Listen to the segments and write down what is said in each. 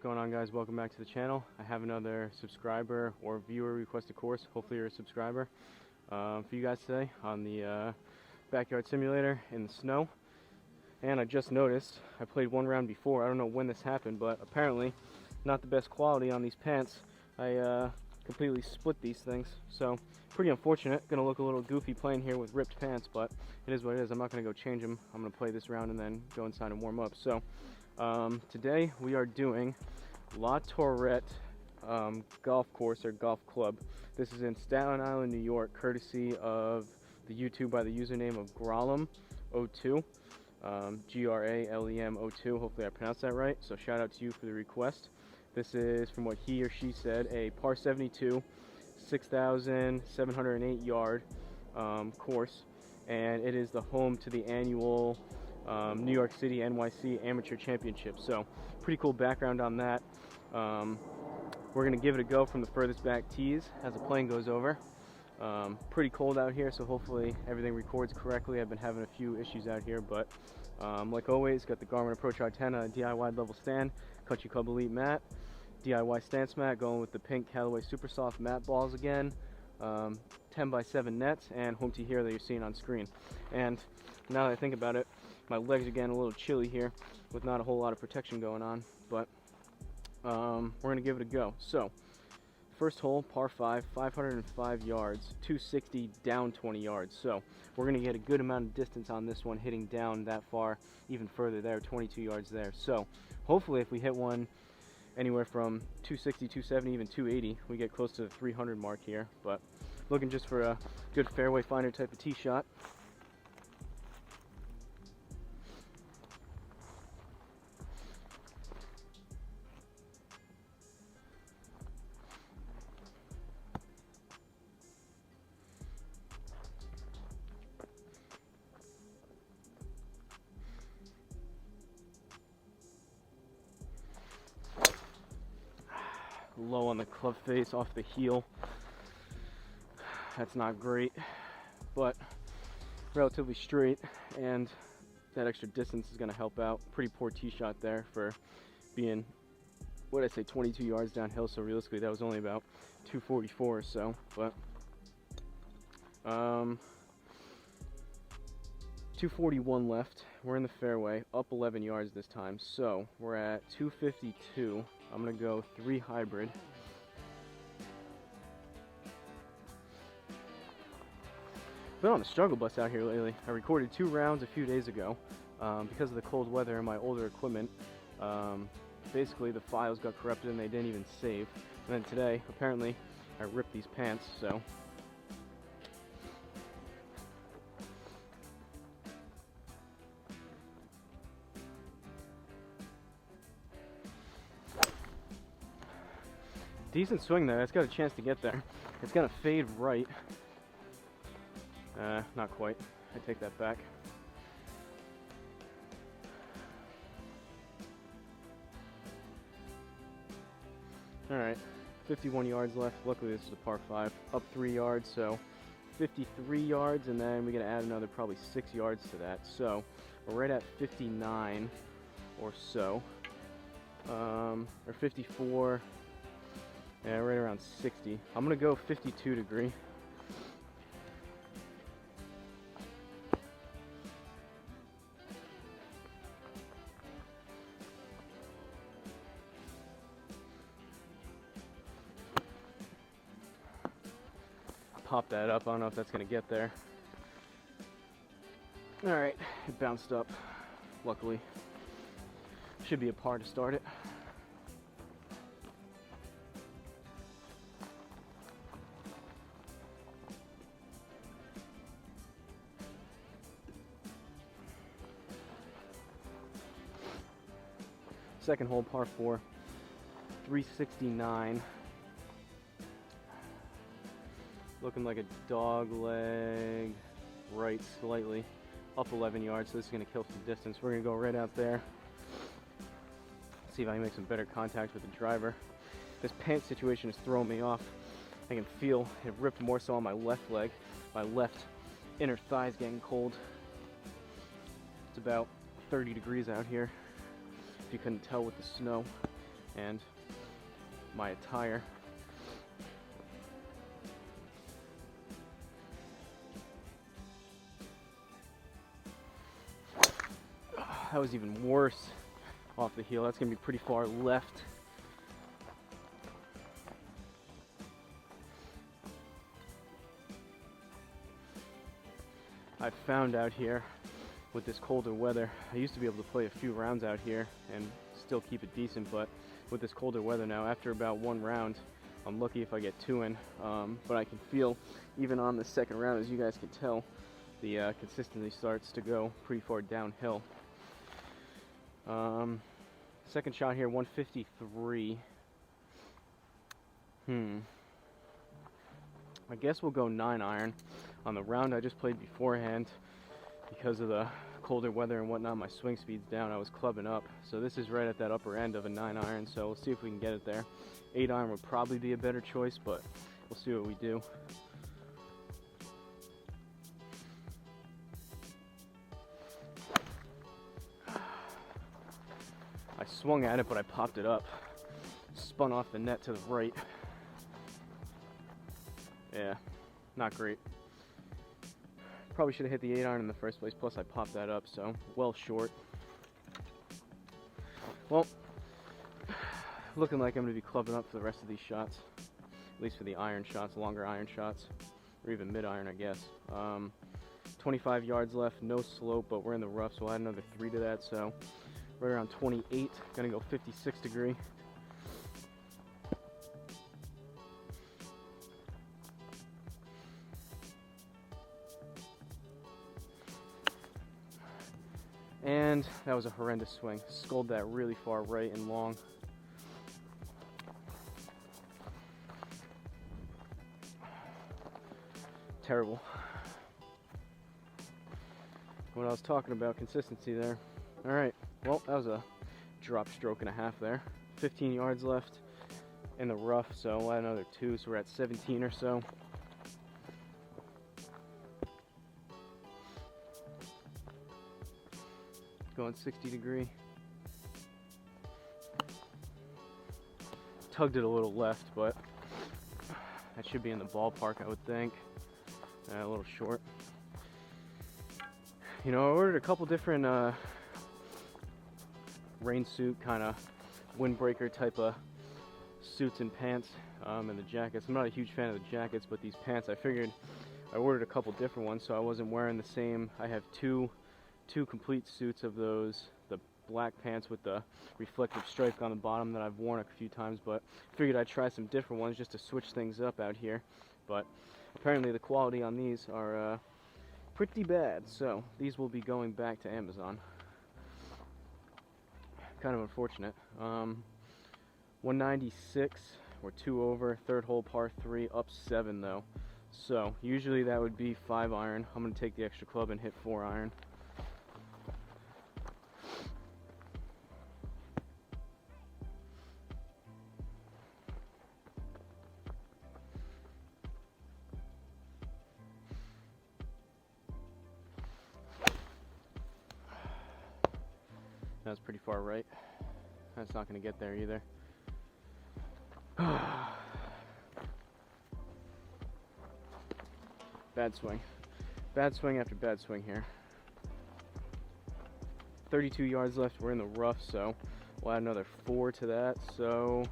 What's going on, guys? Welcome back to the channel. I have another subscriber or viewer requested course. Hopefully you're a subscriber for you guys today on the backyard simulator in the snow. And I just noticed I played one round before. I don't know when this happened, but apparently not the best quality on these pants. I completely split these things, so pretty unfortunate. Gonna look a little goofy playing here with ripped pants, but it is what it is. I'm not gonna go change them. I'm gonna play this round and then go inside and warm up. So today we are doing Tourette golf course or golf club. This is in Staten Island, New York, courtesy of the YouTube by the username of Gralem02, Gralem02. Hopefully I pronounced that right. So shout out to you for the request. This is, from what he or she said, a par 72, 6,708 yard course, and it is the home to the annual New York City NYC Amateur Championship. So pretty cool background on that. We're gonna give it a go from the furthest back tees as the plane goes over. Pretty cold out here, so hopefully everything records correctly. I've been having a few issues out here, but like always, got the Garmin Approach R10 on a DIY level stand, Country Club Elite mat, DIY stance mat, going with the pink Callaway Super Soft mat balls again, 10x7 nets, and home tee here that you're seeing on screen. And now that I think about it, my legs are getting a little chilly here with not a whole lot of protection going on, but we're gonna give it a go. So first hole, par 5, 505 yards, 260 down 20 yards. So we're gonna get a good amount of distance on this one, hitting down that far, even further there, 22 yards there. So hopefully if we hit one anywhere from 260, 270, even 280, we get close to the 300 mark here. But looking just for a good fairway finder type of tee shot. Low on the club face, off the heel. That's not great, but relatively straight, and that extra distance is going to help out. Pretty poor tee shot there for being, what did I say, 22 yards downhill, so realistically that was only about 244 or so, but 241 left. We're in the fairway, up 11 yards this time, so we're at 252. I'm gonna go 3 hybrid. Been on a struggle bus out here lately. I recorded 2 rounds a few days ago because of the cold weather and my older equipment. Basically the files got corrupted and they didn't even save. And then today, apparently, I ripped these pants, so. Decent swing there. It's got a chance to get there. It's gonna fade right. Not quite. I take that back. Alright, 51 yards left. Luckily this is a par 5. Up 3 yards, so 53 yards, and then we gotta add another probably 6 yards to that. So we're right at 59 or so. Or 54. Yeah, right around 60. I'm gonna go 52 degree. Pop that up. I don't know if that's gonna get there. All right, it bounced up. Luckily, should be a par to start it. Second hole, par 4, 369. Looking like a dog leg right slightly. Up 11 yards, so this is going to kill some distance. We're going to go right out there. See if I can make some better contact with the driver. This pant situation is throwing me off. I can feel it ripped more so on my left leg. My left inner thigh's getting cold. It's about 30 degrees out here, if you couldn't tell with the snow. and my attire. That was even worse off the heel. That's going to be pretty far left. I found out here with this colder weather, I used to be able to play a few rounds out here and still keep it decent, but with this colder weather now, after about one round, I'm lucky if I get two in, but I can feel, even on the second round, as you guys can tell, the consistency starts to go pretty far downhill. Second shot here, 153. I guess we'll go 9-iron. On the round I just played beforehand, because of the colder weather and whatnot, my swing speed's down. I was clubbing up, so this is right at that upper end of a 9-iron, so we'll see if we can get it there. 8-iron would probably be a better choice, but we'll see what we do. I swung at it, but I popped it up. Spun off the net to the right. Yeah, not great. Probably should have hit the 8-iron in the first place, plus I popped that up, so well short. Well, looking like I'm going to be clubbing up for the rest of these shots, at least for the iron shots, longer iron shots, or even mid-iron, I guess. 25 yards left, no slope, but we're in the rough, so we'll add another 3 to that, so right around 28, gonna go 56 degree. And that was a horrendous swing. Sculled that really far right and long. Terrible. What I was talking about, consistency there. Alright, well, that was a drop stroke and a half there. 15 yards left in the rough, so we'll add another 2, so we're at 17 or so. Going 60 degree. Tugged it a little left, but that should be in the ballpark, I would think. A little short. You know, I ordered a couple different rain suit, kind of windbreaker type of suits and pants, and the jackets. I'm not a huge fan of the jackets, but these pants, I figured I ordered a couple different ones, so I wasn't wearing the same. I have two complete suits of those, the black pants with the reflective stripe on the bottom that I've worn a few times, but figured I'd try some different ones just to switch things up out here. But apparently the quality on these are pretty bad, so these will be going back to Amazon. Kind of unfortunate. 196, we're 2 over, third hole par 3, up 7 though. So usually that would be 5-iron. I'm going to take the extra club and hit 4-iron. That's pretty far right. That's not going to get there either. Bad swing. Bad swing after bad swing here. 32 yards left. We're in the rough, so we'll add another 4 to that. So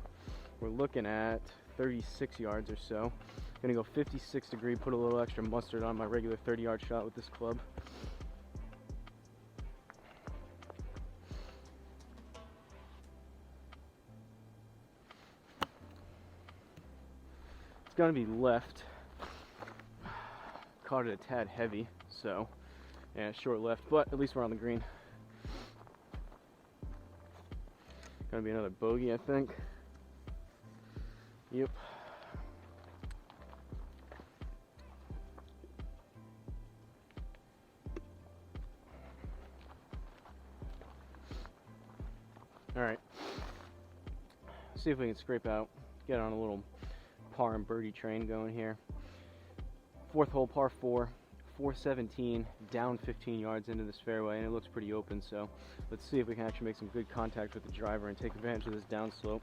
we're looking at 36 yards or so. Gonna go 56 degree, put a little extra mustard on my regular 30-yard shot with this club. It's gonna be left. Caught it a tad heavy, so yeah, short left, but at least we're on the green. Gonna be another bogey, I think. Yep. Alright. See if we can scrape out, get on a little par and birdie train going here. Fourth hole, par 4, 417, down 15 yards into this fairway, and it looks pretty open, so let's see if we can actually make some good contact with the driver and take advantage of this downslope.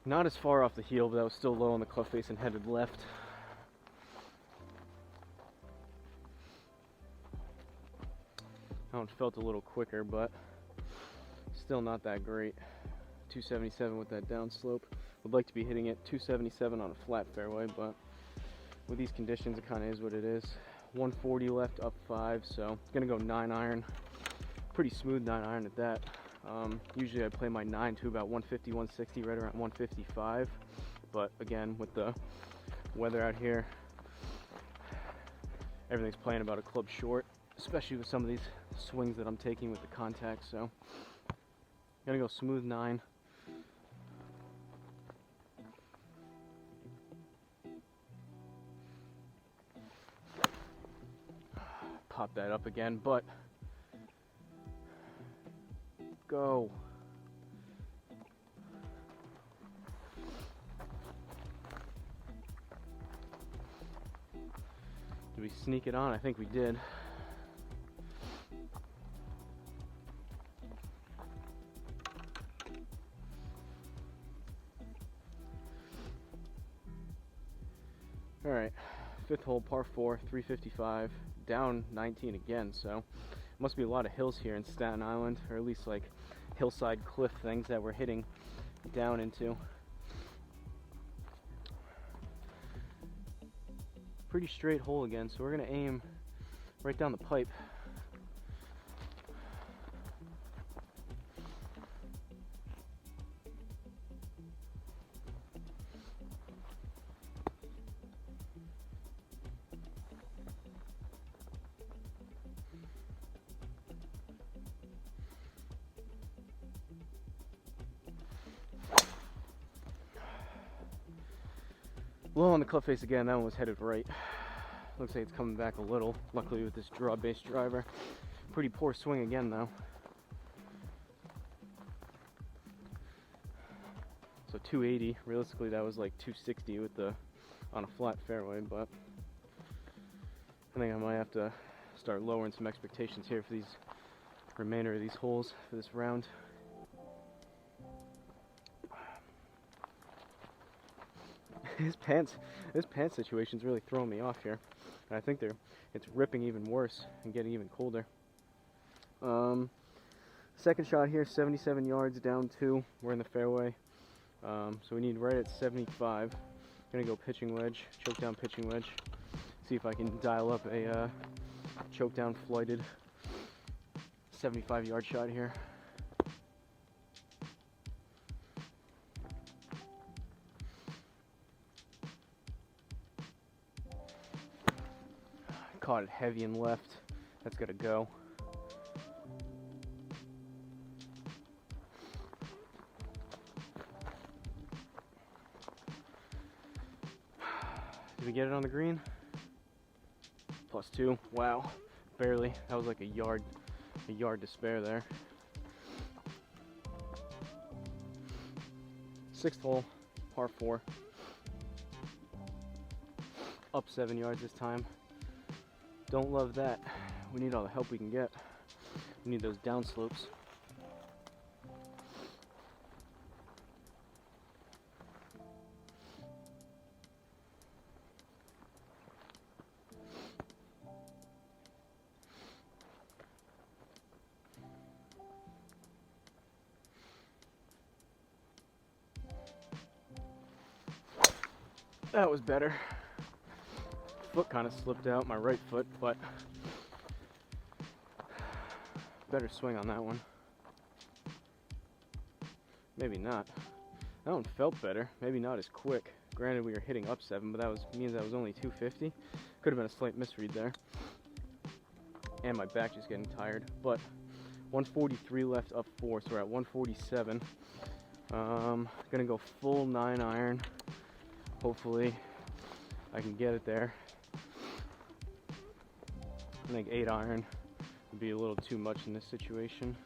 Not as far off the heel, but that was still low on the club face and headed left. That one felt a little quicker, but still not that great. 277 with that downslope. Would like to be hitting it 277 on a flat fairway, but with these conditions, it kind of is what it is. 140 left, up 5, so gonna go 9-iron. Pretty smooth 9-iron at that. Usually I play my 9 to about 150, 160, right around 155. But again, with the weather out here, everything's playing about a club short, especially with some of these swings that I'm taking with the contact. So I'm gonna go smooth 9. Pop that up again, but go. Did we sneak it on? I think we did. All right, 5th hole, par 4, 355, down 19 again, so must be a lot of hills here in Staten Island, or at least like hillside cliff things that we're hitting down into. Pretty straight hole again, so we're gonna aim right down the pipe. Low on the club face again, that one was headed right. Looks like it's coming back a little, luckily with this draw-based driver. Pretty poor swing again though. So 280, realistically that was like 260 with the on a flat fairway, but I think I might have to start lowering some expectations here for these remainder of these holes for this round. This pants situation's really throwing me off here. And I think it's ripping even worse and getting even colder. Second shot here, 77 yards, down 2. We're in the fairway. So we need right at 75. I'm gonna go pitching wedge, choke down pitching wedge. See if I can dial up a choke down flighted 75-yard shot here. Caught it heavy and left. That's gotta go. Did we get it on the green? +2. Wow, barely. That was like a yard to spare there. 6th hole, par 4. Up 7 yards this time. Don't love that. We need all the help we can get. We need those down slopes. That was better. Foot kind of slipped out, my right foot, but better swing on that one. Maybe not. That one felt better. Maybe not as quick. Granted, we were hitting up 7, but that means that was only 250. Could have been a slight misread there. And my back just getting tired. But 143 left, up 4, so we're at 147. Gonna go full 9 iron. Hopefully I can get it there. I think 8 iron would be a little too much in this situation.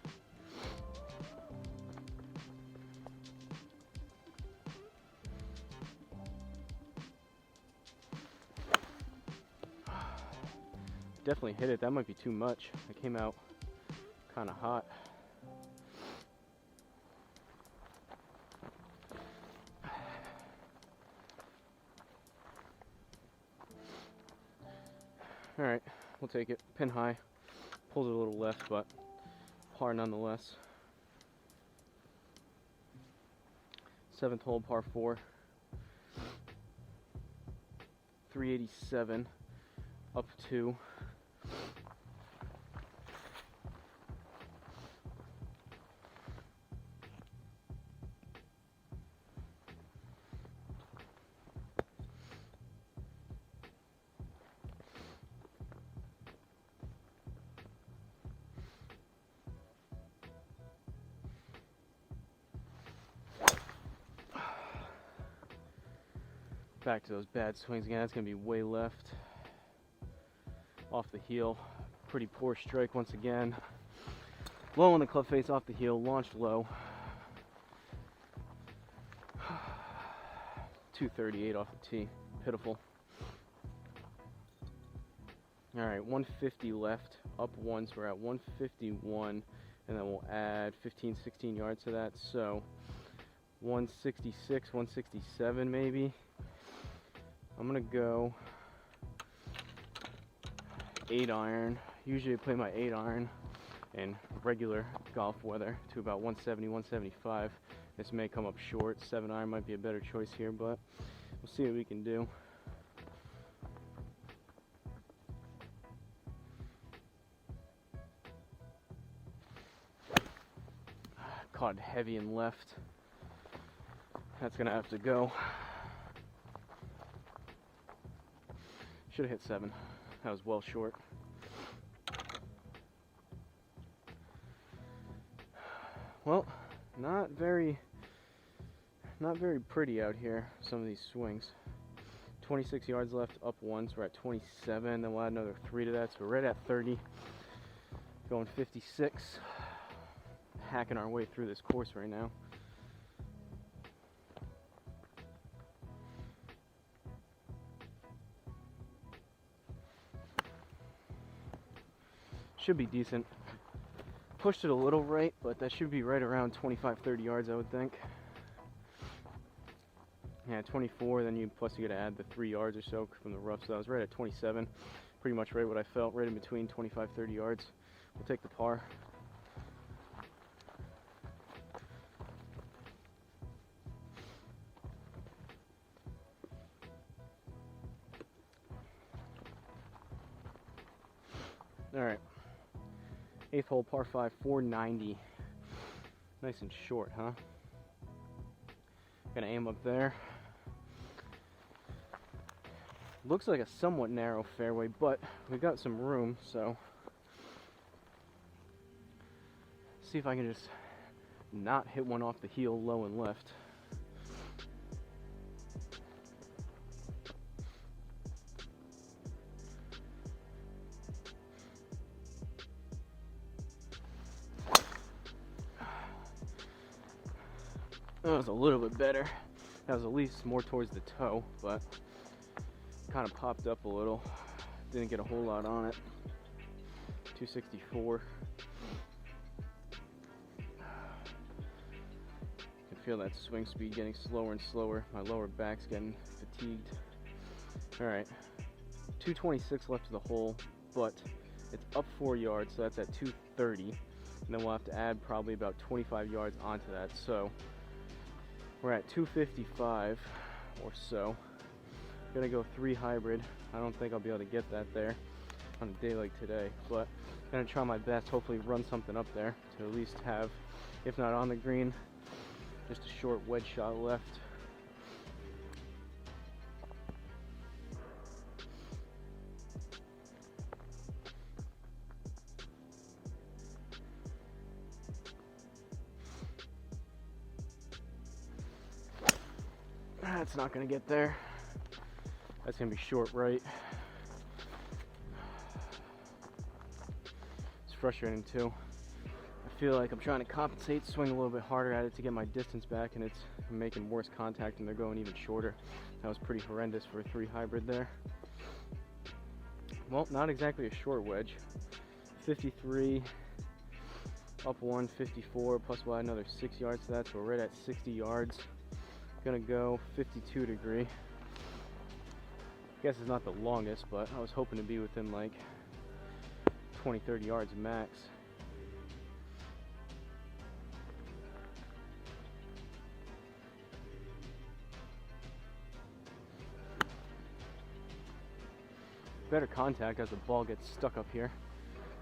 Definitely hit it. That might be too much. It came out kind of hot. All right, we'll take it. Pin high. Pulled it a little left, but par nonetheless. 7th hole, par 4. 387 up 2. Back to those bad swings again. That's going to be way left. Off the heel. Pretty poor strike once again. Low on the club face, off the heel, launched low. 238 off the tee. Pitiful. Alright, 150 left. Up 1, so we're at 151. And then we'll add 15, 16 yards to that. So 166, 167 maybe. I'm gonna go 8 iron. Usually I play my 8 iron in regular golf weather to about 170, 175. This may come up short. 7 iron might be a better choice here, but we'll see what we can do. Caught heavy and left. That's gonna have to go. Should have hit 7. That was well short. Well, not very pretty out here, some of these swings. 26 yards left, up 1, so we're at 27. Then we'll add another 3 to that, so we're right at 30. Going 56. Hacking our way through this course right now. Should be decent. Pushed it a little right, but that should be right around 25-30 yards, I would think. Yeah, 24, then you gotta add the 3 yards or so from the rough, so that was right at 27. Pretty much right what I felt, right in between 25-30 yards. We'll take the par. Alright. 8th hole, par 5, 490. Nice and short, huh? Gonna aim up there. Looks like a somewhat narrow fairway, but we got some room, so see if I can just not hit one off the heel low and left. That was a little bit better. That was at least more towards the toe, but kind of popped up a little. Didn't get a whole lot on it. 264. I can feel that swing speed getting slower and slower. My lower back's getting fatigued. Alright. 226 left to the hole, but it's up 4 yards, so that's at 230. And then we'll have to add probably about 25 yards onto that. So we're at 255 or so. Gonna go 3 hybrid. I don't think I'll be able to get that there on a day like today, but gonna try my best, hopefully run something up there to at least have, if not on the green, just a short wedge shot left. That's not going to get there. That's going to be short right. It's frustrating too. I feel like I'm trying to compensate, swing a little bit harder at it to get my distance back, and it's making worse contact and they're going even shorter. That was pretty horrendous for a 3 hybrid there. Well, not exactly a short wedge. 53, up 1, 54, plus we'll add another 6 yards to that, so we're right at 60 yards. Gonna go 52 degree. Guess it's not the longest, but I was hoping to be within like 20, 30 yards max. Better contact as the ball gets stuck up here.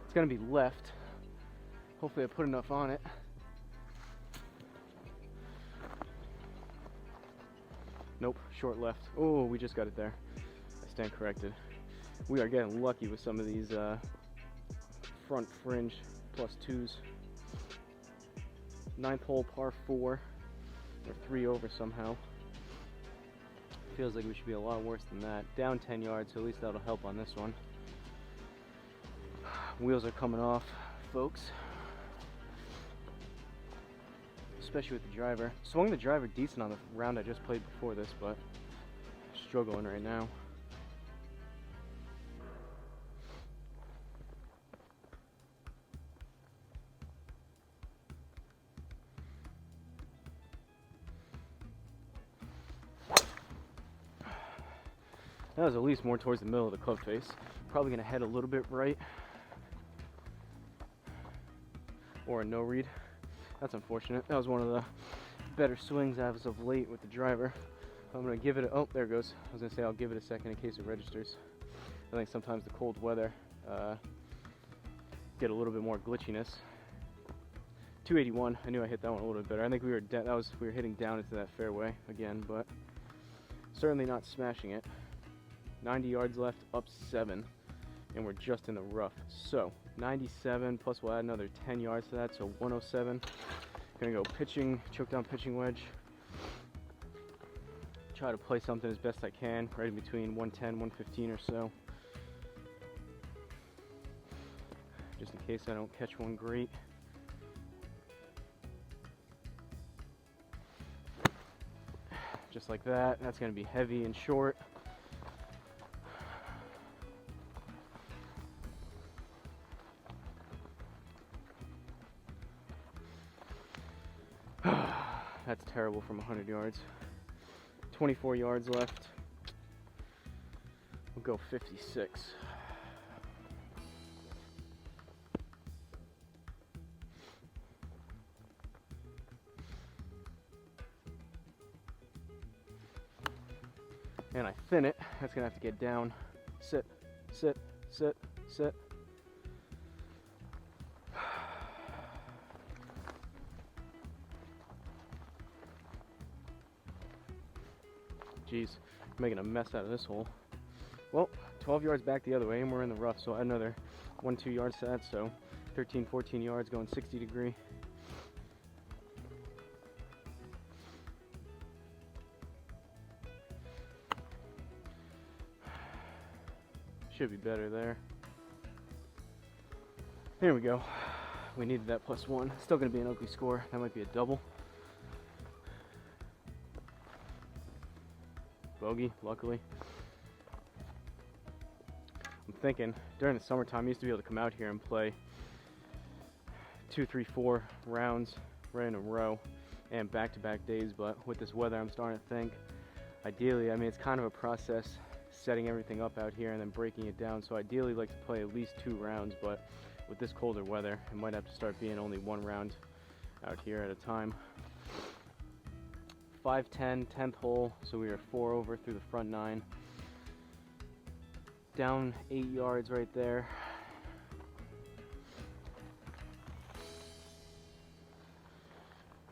It's gonna be left. Hopefully I put enough on it. Nope, short left. Oh, we just got it there. I stand corrected. We are getting lucky with some of these front fringe +2s. 9th hole par 4. We're 3 over somehow. Feels like we should be a lot worse than that. Down 10 yards, so at least that'll help on this one. Wheels are coming off, folks. Especially with the driver. Swung the driver decent on the round I just played before this, but struggling right now. That was at least more towards the middle of the club face. Probably gonna head a little bit right. Or a no read. That's unfortunate. That was one of the better swings as of late with the driver. I'm gonna give it a, oh, there it goes. I was gonna say I'll give it a second in case it registers. I think sometimes the cold weather get a little bit more glitchiness. 281. I knew I hit that one a little bit better. I think we were hitting down into that fairway again, but certainly not smashing it. 90 yards left, up 7, and we're just in the rough. So 97 plus we'll add another 10 yards to that, so 107. Gonna go pitching, choke down pitching wedge. Try to play something as best I can, right in between 110, 115 or so. Just in case I don't catch one great. Just like that. That's gonna be heavy and short. That's terrible from 100 yards. 24 yards left. We'll go 56. And I thin it. That's gonna have to get down. Sit, sit, sit, sit. Jeez, I'm making a mess out of this hole. Well, 12 yards back the other way, and we're in the rough, so another 1-2 yards to that, so 13, 14 yards going 60 degree. Should be better there. Here we go. We needed that +1. Still gonna be an ugly score. That might be a double. Bogey, luckily. I'm thinking during the summertime I used to be able to come out here and play 2, 3, 4 rounds right in a row and back-to-back days, but with this weather I'm starting to think ideally, I mean, it's kind of a process setting everything up out here and then breaking it down, so ideally like to play at least 2 rounds, but with this colder weather it might have to start being only 1 round out here at a time. 5-10, 10th hole, so we are 4 over through the front 9. Down 8 yards right there.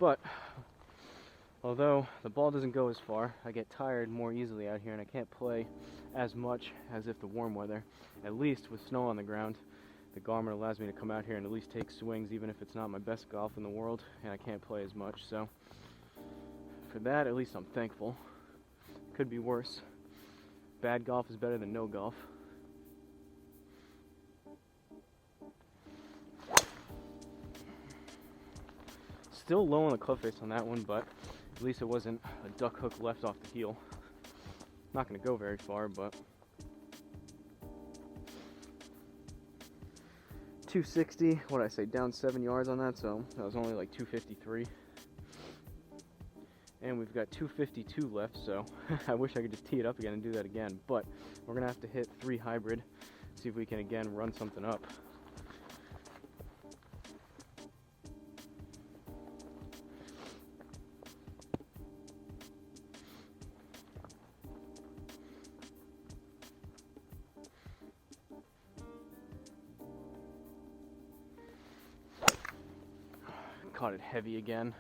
But although the ball doesn't go as far, I get tired more easily out here and I can't play as much as if the warm weather. At least with snow on the ground, the Garmin allows me to come out here and at least take swings even if it's not my best golf in the world and I can't play as much, so for that, at least I'm thankful. Could be worse. Bad golf is better than no golf. Still low on the club face on that one, but at least it wasn't a duck hook left off the heel. Not going to go very far, but 260. What did I say? Down 7 yards on that, so that was only like 253. And we've got 252 left, so I wish I could just tee it up again and do that again. But we're going to have to hit 3 hybrid, see if we can again run something up. Caught it heavy again,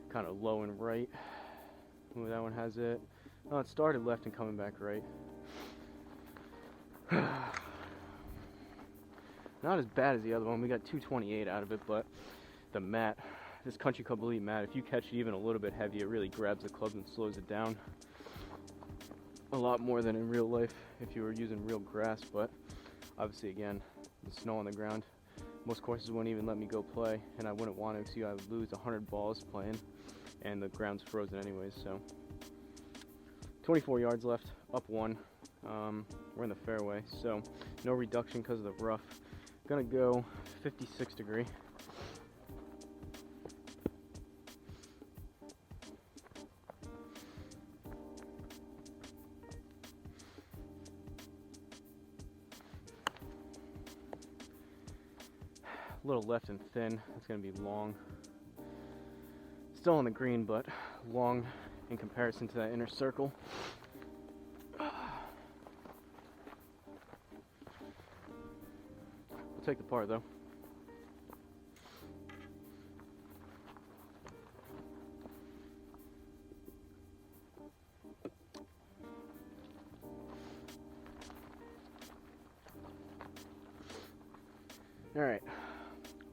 kind of low and right. Ooh, that one has it. Oh, it started left and coming back right. Not as bad as the other one. We got 228 out of it, but the mat, this Country Club Elite mat, if you catch it even a little bit heavy, it really grabs the club and slows it down a lot more than in real life if you were using real grass. But obviously, again, the snow on the ground. Most courses wouldn't even let me go play, and I wouldn't want to, so I would lose 100 balls playing, and the ground's frozen anyways. So 24 yards left, up 1. We're in the fairway, so no reduction because of the rough. Gonna go 56 degree. A little left and thin. It's going to be long. Still on the green, but long in comparison to that inner circle. We'll take the par though. All right.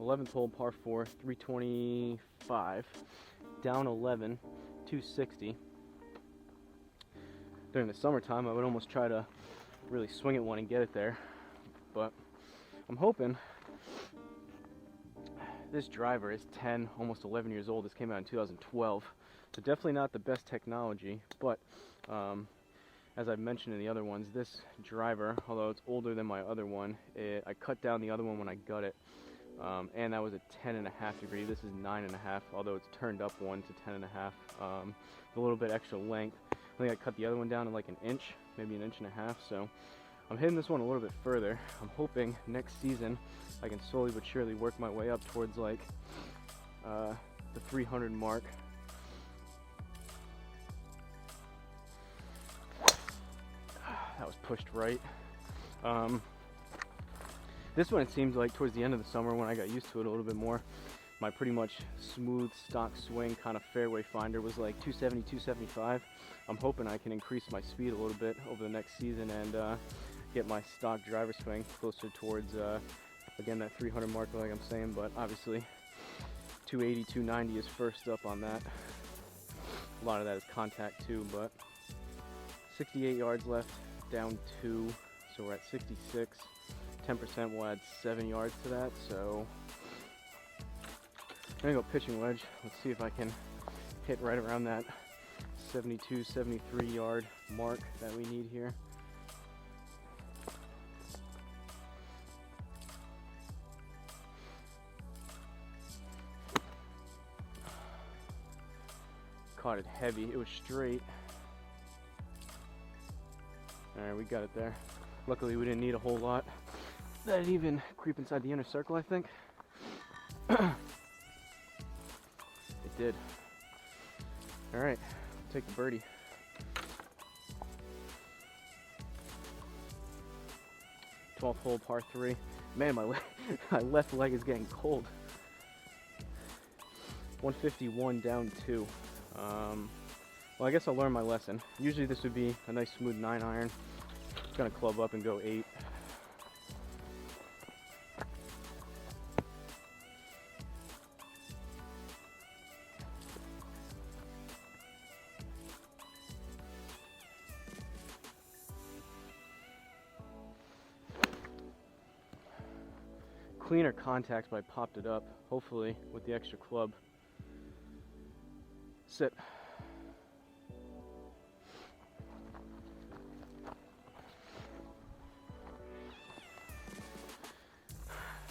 11th hole, par 4, 325, down 11, 260. During the summertime, I would almost try to really swing at one and get it there, but I'm hoping. This driver is 10, almost 11 years old. This came out in 2012, so definitely not the best technology, but as I've mentioned in the other ones, this driver, although it's older than my other one, I cut down the other one when I got it. And that was a 10.5 degree. This is 9.5, although it's turned up 1 to 10.5. A little bit extra length. I think I cut the other one down to like an inch, maybe an inch and a half. So I'm hitting this one a little bit further. I'm hoping next season I can slowly but surely work my way up towards like the 300 mark. That was pushed right. This one, it seems like towards the end of the summer when I got used to it a little bit more, my pretty much smooth stock swing kind of fairway finder was like 270, 275. I'm hoping I can increase my speed a little bit over the next season and get my stock driver swing closer towards, again, that 300 mark like I'm saying, but obviously 280, 290 is first up on that. A lot of that is contact too, but 68 yards left, down 2, so we're at 66. 10% will add 7 yards to that, so I'm gonna go pitching wedge. Let's see if I can hit right around that 72, 73 yard mark that we need here. Caught it heavy, it was straight. Alright, we got it there. Luckily we didn't need a whole lot. That'd even creep inside the inner circle, I think. It did. Alright, take the birdie. Twelfth hole, par 3. Man, my left leg is getting cold. 151 down 2. Well, I guess I'll learn my lesson. Usually this would be a nice smooth 9-iron. Just gonna club up and go 8. cleaner contacts, but I popped it up, hopefully with the extra club. Sit.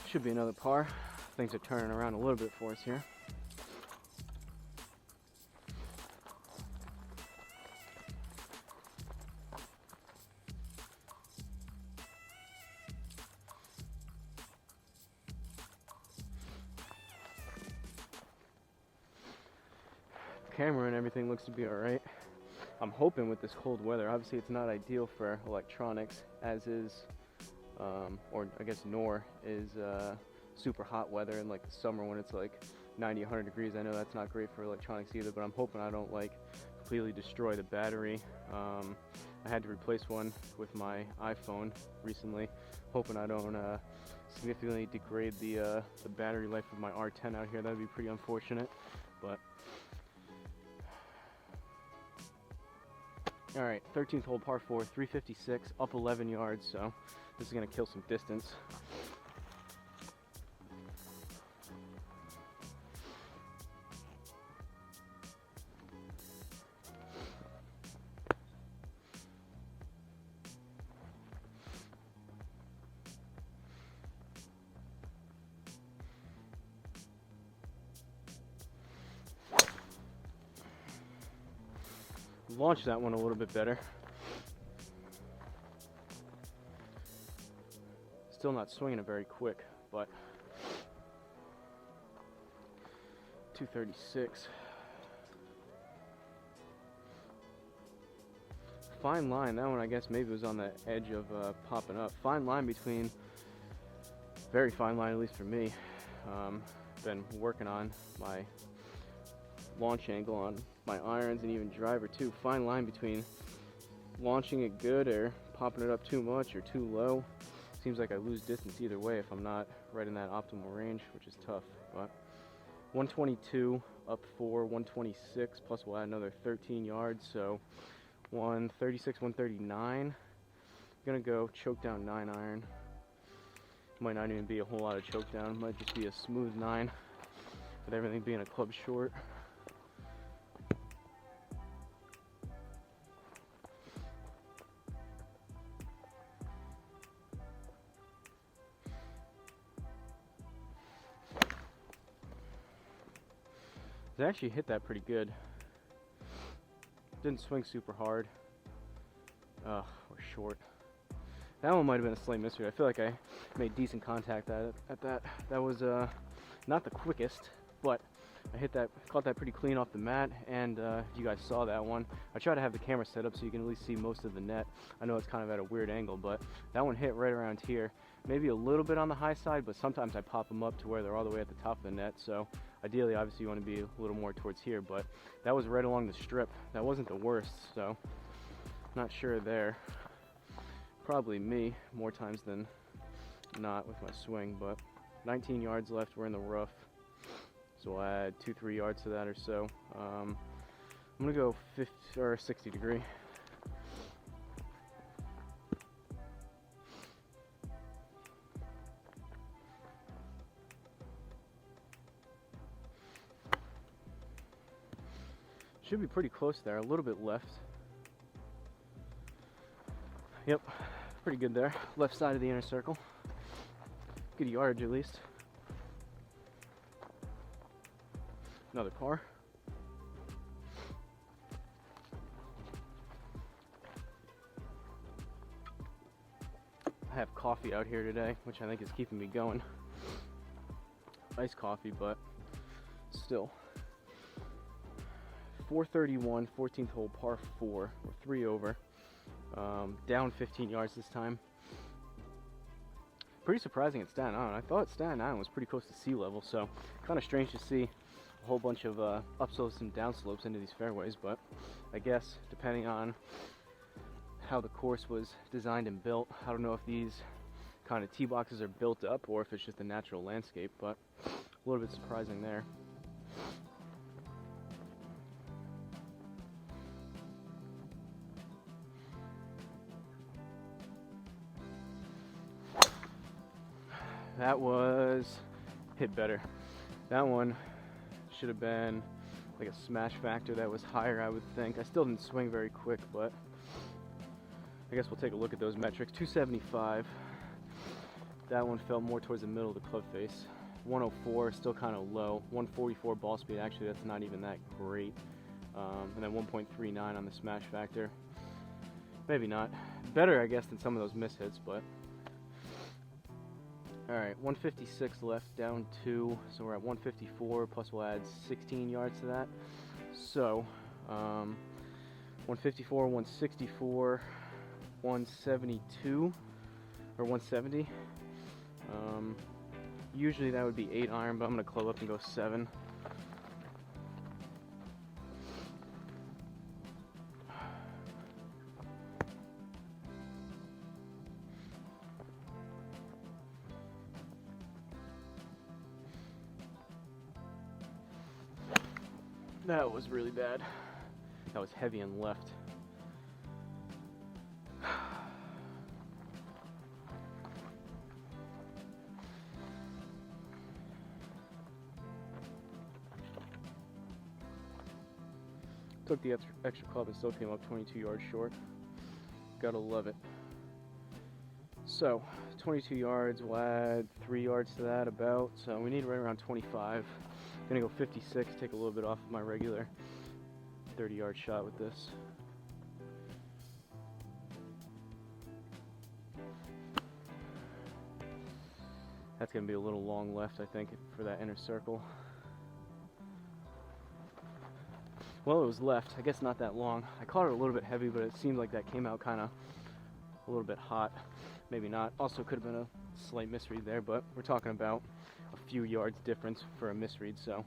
Should be another par. Things are turning around a little bit for us here. Camera and everything looks to be alright. I'm hoping with this cold weather, obviously it's not ideal for electronics, as is, or I guess nor is super hot weather in like the summer when it's like 90, 100 degrees. I know that's not great for electronics either, but I'm hoping I don't like completely destroy the battery. I had to replace one with my iPhone recently, hoping I don't significantly degrade the battery life of my R10 out here. That would be pretty unfortunate, but all right, 13th hole, par 4, 356, up 11 yards, so this is going to kill some distance. Launch that one a little bit better. Still not swinging it very quick, but 236. Fine line. That one I guess maybe was on the edge of popping up. Fine line between, very fine line at least for me. Been working on my launch angle on my irons and even driver too. Fine line between launching it good or popping it up too much or too low. Seems like I lose distance either way if I'm not right in that optimal range, which is tough. But 122 up 4, 126 plus we'll add another 13 yards, so 136, 139. Gonna go choke down 9 iron. Might not even be a whole lot of choke down. Might just be a smooth 9 with everything being a club short. I actually hit that pretty good. Didn't swing super hard. Or short. That one might have been a slight misread. I feel like I made decent contact at that. That was not the quickest, but I hit that, caught that pretty clean off the mat, and if you guys saw that one, I try to have the camera set up so you can at least see most of the net. I know it's kind of at a weird angle, but that one hit right around here. Maybe a little bit on the high side, but sometimes I pop them up to where they're all the way at the top of the net, so ideally, obviously, you want to be a little more towards here, but that was right along the strip. That wasn't the worst, so not sure there. Probably me more times than not with my swing, but 19 yards left. We're in the rough, so we'll add 2-3 yards to that or so. I'm gonna go 50 or 60 degree. Should be pretty close there, a little bit left. Yep, pretty good there. Left side of the inner circle. Good yardage at least. Another par. I have coffee out here today, which I think is keeping me going. Iced coffee, but still. 431, 14th hole, par 4. We're 3 over. Down 15 yards this time. Pretty surprising at Staten Island. I thought Staten Island was pretty close to sea level, so kind of strange to see a whole bunch of upslopes and downslopes into these fairways, but I guess depending on how the course was designed and built, I don't know if these kind of tee boxes are built up or if it's just a natural landscape, but a little bit surprising there. that was hit better. That one should have been like a smash factor that was higher, I would think. I still didn't swing very quick, but I guess we'll take a look at those metrics. 275. That one fell more towards the middle of the club face. 104, still kind of low. 144 ball speed, actually that's not even that great. And then 1.39 on the smash factor. Maybe not. Better, I guess, than some of those miss hits, but. Alright, 156 left, down 2. So we're at 154, plus we'll add 16 yards to that. So, 154, 164, 172, or 170. Usually that would be 8 iron, but I'm going to club up and go 7. That was really bad. That was heavy and left. Took the extra club and still came up 22 yards short. Gotta love it. So, 22 yards, we'll add 3 yards to that about. So we need right around 25. Gonna go 56, take a little bit off of my regular 30-yard shot with this. That's gonna be a little long left, I think, for that inner circle. Well, it was left. I guess not that long. I caught it a little bit heavy, but it seemed like that came out kind of a little bit hot. Maybe not. Also could have been a slight misread there, but we're talking about a few yards difference for a misread, so.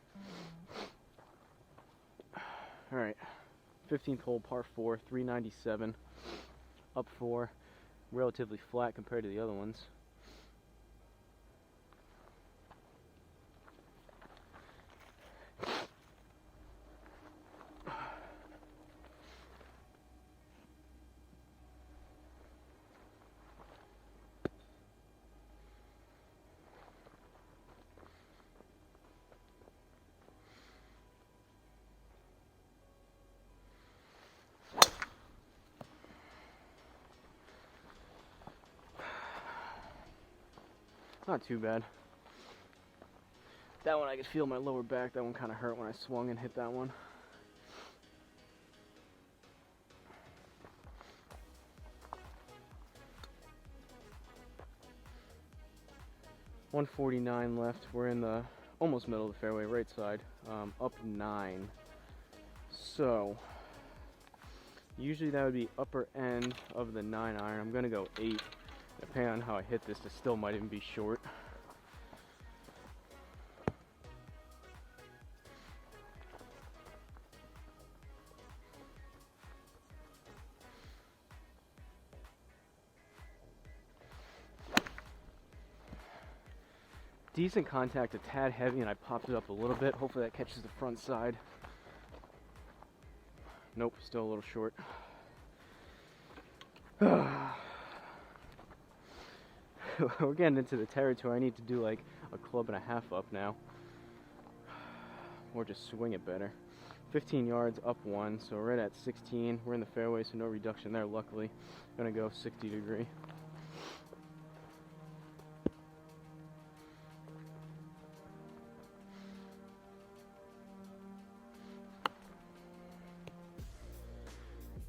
Alright, 15th hole, par 4, 397, up 4, relatively flat compared to the other ones. Not too bad. That one I could feel my lower back. That one kind of hurt when I swung and hit that one. .149 left. We're in the almost middle of the fairway, right side. Up 9. So usually that would be upper end of the 9 iron. I'm gonna go 8. Depending on how I hit this, it still might even be short. Decent contact, a tad heavy, and I popped it up a little bit. Hopefully that catches the front side. Nope, still a little short. We're getting into the territory. I need to do like a club and a half up now, or just swing it better. 15 yards, up 1, so right at 16. We're in the fairway, so no reduction there, luckily. I'm gonna go 60 degree.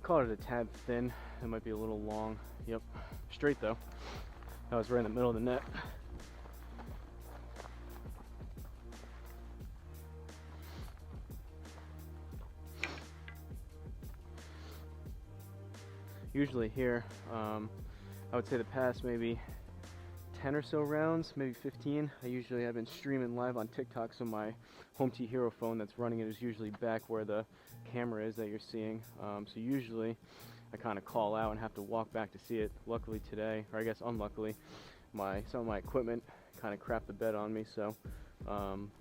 Caught it a tad thin. It might be a little long. Yep, straight though. That was right in the middle of the net. Usually here, I would say the past maybe 10 or so rounds, maybe 15. I usually have been streaming live on TikTok, so my Home T Hero phone that's running it is usually back where the camera is that you're seeing. So usually I kind of call out and have to walk back to see it. Luckily today, or I guess unluckily, some of my equipment kind of crapped the bed on me, so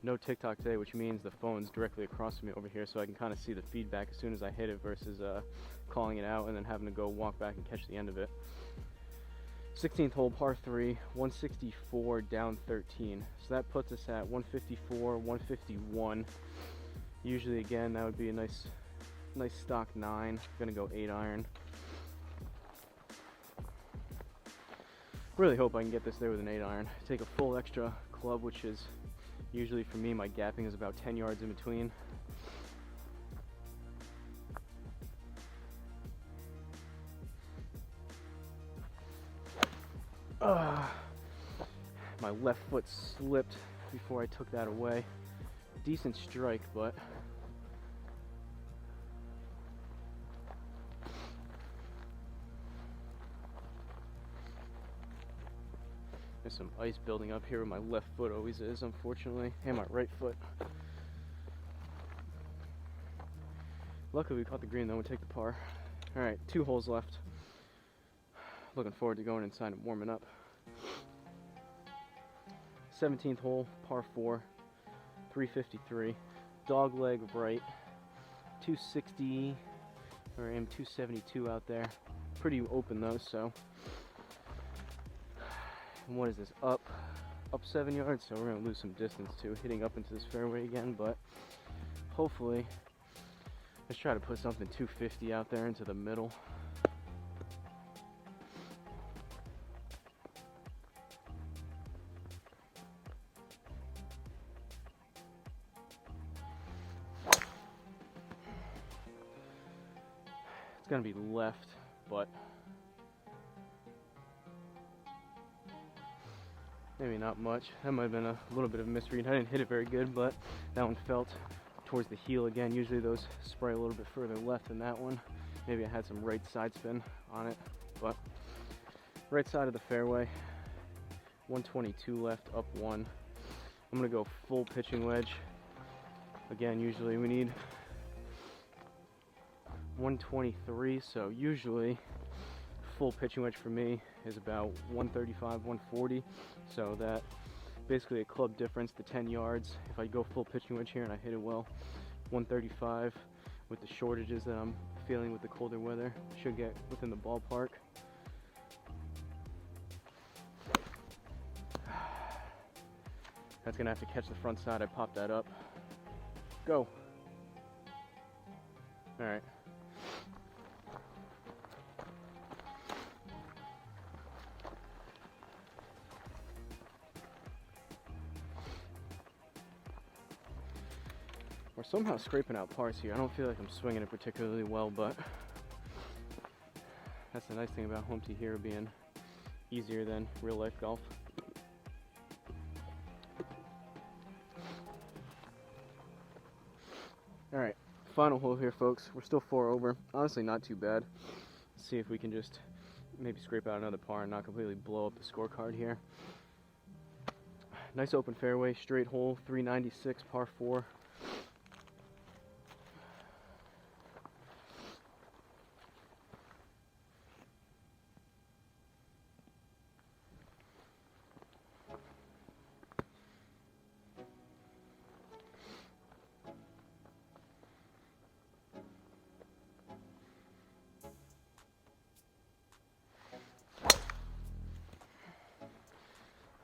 no TikTok today, which means the phone's directly across from me over here, so I can kind of see the feedback as soon as I hit it versus calling it out and then having to go walk back and catch the end of it. 16th hole, par 3, 164 down 13. So that puts us at 154, 151. Usually, again, that would be a nice stock 9. Gonna go 8 iron. Really hope I can get this there with an 8 iron. Take a full extra club, which is usually for me, my gapping is about 10 yards in between. My left foot slipped before I took that away. Decent strike, but there's some ice building up here where my left foot always is, unfortunately, and my right foot. Luckily we caught the green though, we'll take the par. Alright, 2 holes left. Looking forward to going inside and warming up. 17th hole, par 4, 353. Dog leg right, 260, or I'm 272 out there. Pretty open though, so. And what is this, up 7 yards, so we're gonna lose some distance too, hitting up into this fairway again, but hopefully, let's try to put something 250 out there into the middle. It's gonna be left, but maybe not much. That might have been a little bit of a misread. I didn't hit it very good, but that one felt towards the heel again. Usually those spray a little bit further left than that one. Maybe I had some right side spin on it, but right side of the fairway, 122 left, up 1. I'm gonna go full pitching wedge. Again, usually we need 123, so usually full pitching wedge for me is about 135, 140, so that basically a club difference to 10 yards. If I go full pitching wedge here and I hit it well, 135 with the shortages that I'm feeling with the colder weather, should get within the ballpark. That's gonna have to catch the front side. I popped that up. Go. All right. We're somehow scraping out pars here. I don't feel like I'm swinging it particularly well, but that's the nice thing about home tee here being easier than real life golf. All right, final hole here, folks. We're still 4 over. Honestly, not too bad. Let's see if we can just maybe scrape out another par and not completely blow up the scorecard here. Nice open fairway, straight hole, 396, par 4.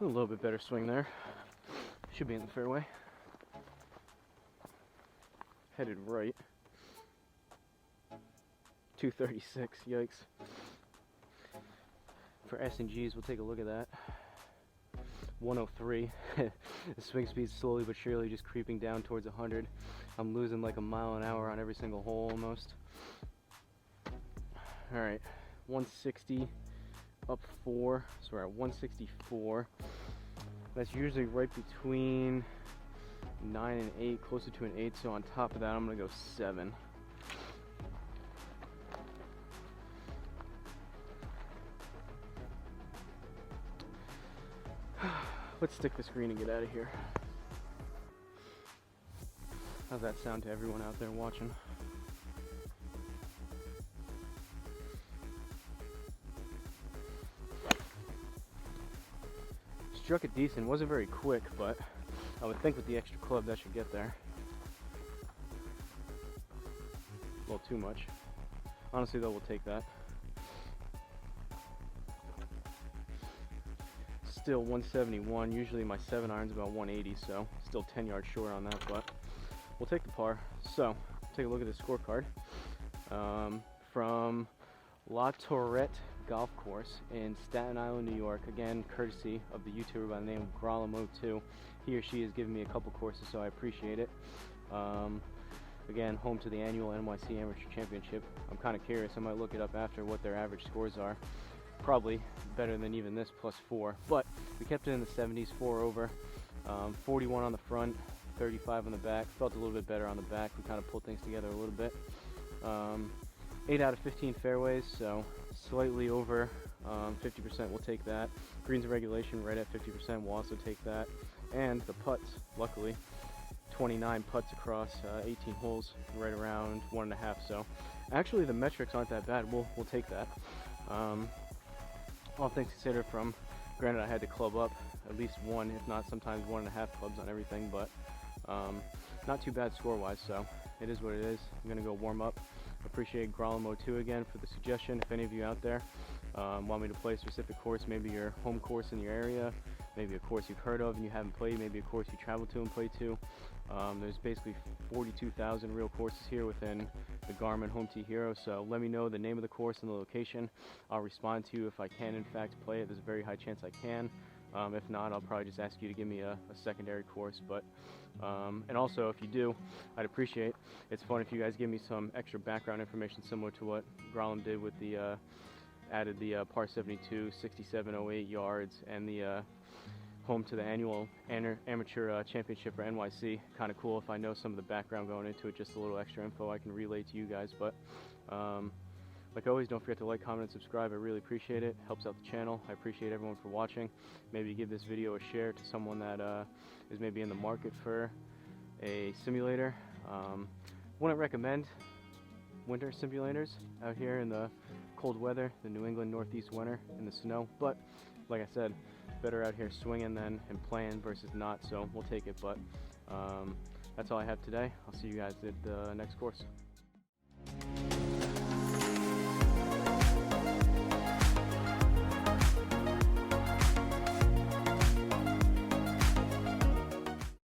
A little bit better swing there. Should be in the fairway. Headed right. 236, yikes. For S&Gs, we'll take a look at that. 103. The swing speed's slowly but surely just creeping down towards 100. I'm losing like a mile an hour on every single hole almost. Alright, 160. Up 4, so we're at 164. That's usually right between 9 and 8, closer to an 8, so on top of that I'm gonna go 7. Let's stick the screen and get out of here. How's that sound to everyone out there watching? Struck it decent, wasn't very quick, but I would think with the extra club that should get there. A little too much. Honestly though, we'll take that. still 171. Usually my 7-iron's about 180, so still 10 yards short on that, but we'll take the par. So take a look at the scorecard from La Tourette Golf Course in Staten Island, New York. Again, courtesy of the YouTuber by the name of Garmin. He or she has given me a couple courses, so I appreciate it. Again, home to the annual NYC Amateur Championship. I'm kind of curious. I might look it up after what their average scores are. Probably better than even this +4, but we kept it in the 70s, 4 over, 41 on the front, 35 on the back. Felt a little bit better on the back. We kind of pulled things together a little bit. 8 out of 15 fairways, so slightly over 50%. We'll take that. Greens and regulation right at 50%. We'll also take that. And the putts, luckily, 29 putts across 18 holes, right around 1.5. So actually the metrics aren't that bad. We'll take that. All things considered, from granted I had to club up at least one, if not sometimes 1.5 clubs on everything, but not too bad score wise, so it is what it is. I'm gonna go warm up. Appreciate Garmin again for the suggestion. If any of you out there want me to play a specific course, maybe your home course in your area, maybe a course you've heard of and you haven't played, maybe a course you traveled to and played to. There's basically 42,000 real courses here within the Garmin Home Tee Hero, so let me know the name of the course and the location. I'll respond to you if I can in fact play it. There's a very high chance I can. If not, I'll probably just ask you to give me a secondary course. But and also, if you do, I'd appreciate. It's fun if you guys give me some extra background information, similar to what Grolum did with the added the par 72, 6708 yards, and the home to the annual amateur championship for NYC. Kind of cool if I know some of the background going into it, just a little extra info I can relay to you guys. But like always, don't forget to like, comment, and subscribe. I really appreciate it. Helps out the channel. I appreciate everyone for watching. Maybe give this video a share to someone that is maybe in the market for a simulator. Wouldn't recommend winter simulators out here in the cold weather, the New England Northeast winter in the snow. But like I said, better out here swinging than and playing versus not. So we'll take it. But that's all I have today. I'll see you guys at the next course.